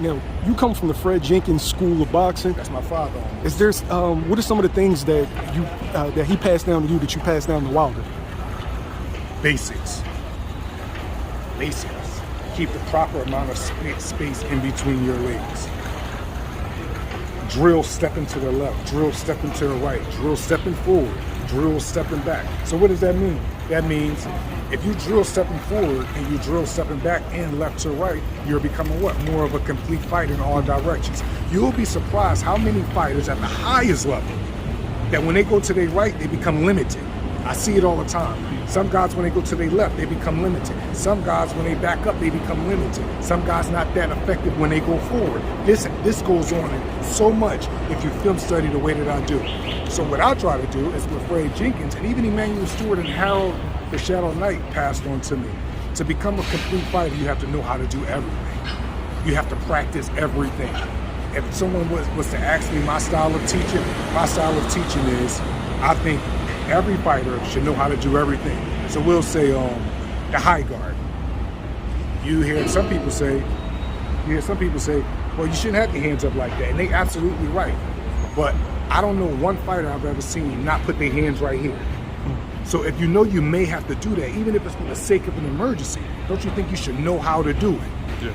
Now, you come from the Fred Jenkins school of boxing. That's my father. Is there, what are some of the things that you that he passed down to you that you passed down to Wilder? Basics. Basics. Keep the proper amount of space in between your legs. Drill stepping to the left, drill stepping to the right, drill stepping forward, drill stepping back. So what does that mean? That means if you drill stepping forward and you drill stepping back and left to right, you're becoming what? More of a complete fighter in all directions. You'll be surprised how many fighters at the highest level that when they go to their right, they become limited. I see it all the time. Some guys, when they go to their left, they become limited. Some guys, when they back up, they become limited. Some guys not that effective when they go forward. This goes on so much if you film study the way that I do. So what I try to do is with Fred Jenkins, and even Emmanuel Stewart and Harold the Shadow Knight passed on to me. To become a complete fighter, you have to know how to do everything. You have to practice everything. If someone was to ask me my style of teaching is, I think every fighter should know how to do everything. So we'll say the high guard. You hear some people say, well, you shouldn't have your hands up like that. And they absolutely right. But I don't know one fighter I've ever seen not put their hands right here. So if you know you may have to do that, even if it's for the sake of an emergency, don't you think you should know how to do it? Yeah.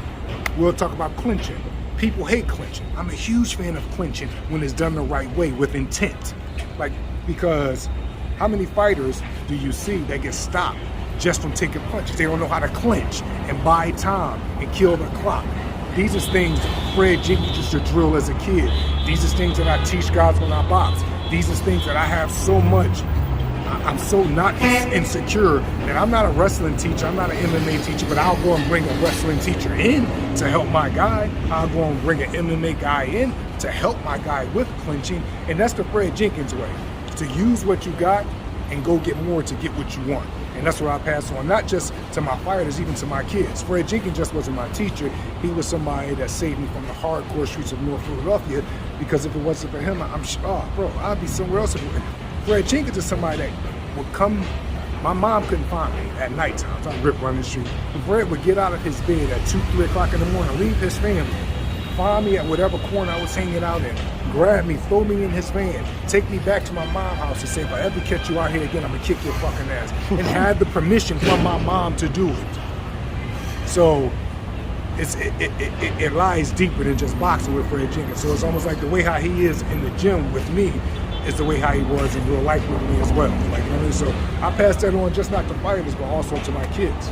We'll talk about clinching. People hate clinching. I'm a huge fan of clinching when it's done the right way with intent. Because how many fighters do you see that get stopped just from taking punches? They don't know how to clinch and buy time and kill the clock. These are things Fred Jenkins used to drill as a kid. These are things that I teach guys when I box. These are things that I have so much. I'm so not insecure that I'm not a wrestling teacher, I'm not an MMA teacher, but I'll go and bring a wrestling teacher in to help my guy. I'll go and bring an MMA guy in to help my guy with clinching. And that's the Fred Jenkins way, to use what you got and go get more to get what you want. And that's what I pass on, not just to my fighters, even to my kids. Fred Jenkins just wasn't my teacher. He was somebody that saved me from the hardcore streets of North Philadelphia, because if it wasn't for him, I'm sure, oh, bro, I'd be somewhere else. Fred Jenkins is somebody that would come, my mom couldn't find me at nighttime, so I'd rip running the street. And Fred would get out of his bed at 2, 3 o'clock in the morning, leave his family, find me at whatever corner I was hanging out in, grab me, throw me in his van, take me back to my mom's house and say, if I ever catch you out here again, I'm gonna kick your fucking ass. And had the permission from my mom to do it. So it lies deeper than just boxing with Fred Jenkins. So it's almost like the way how he is in the gym with me is the way how he was in real life with me as well. Like, you know what I mean? So I pass that on just not to fighters, but also to my kids.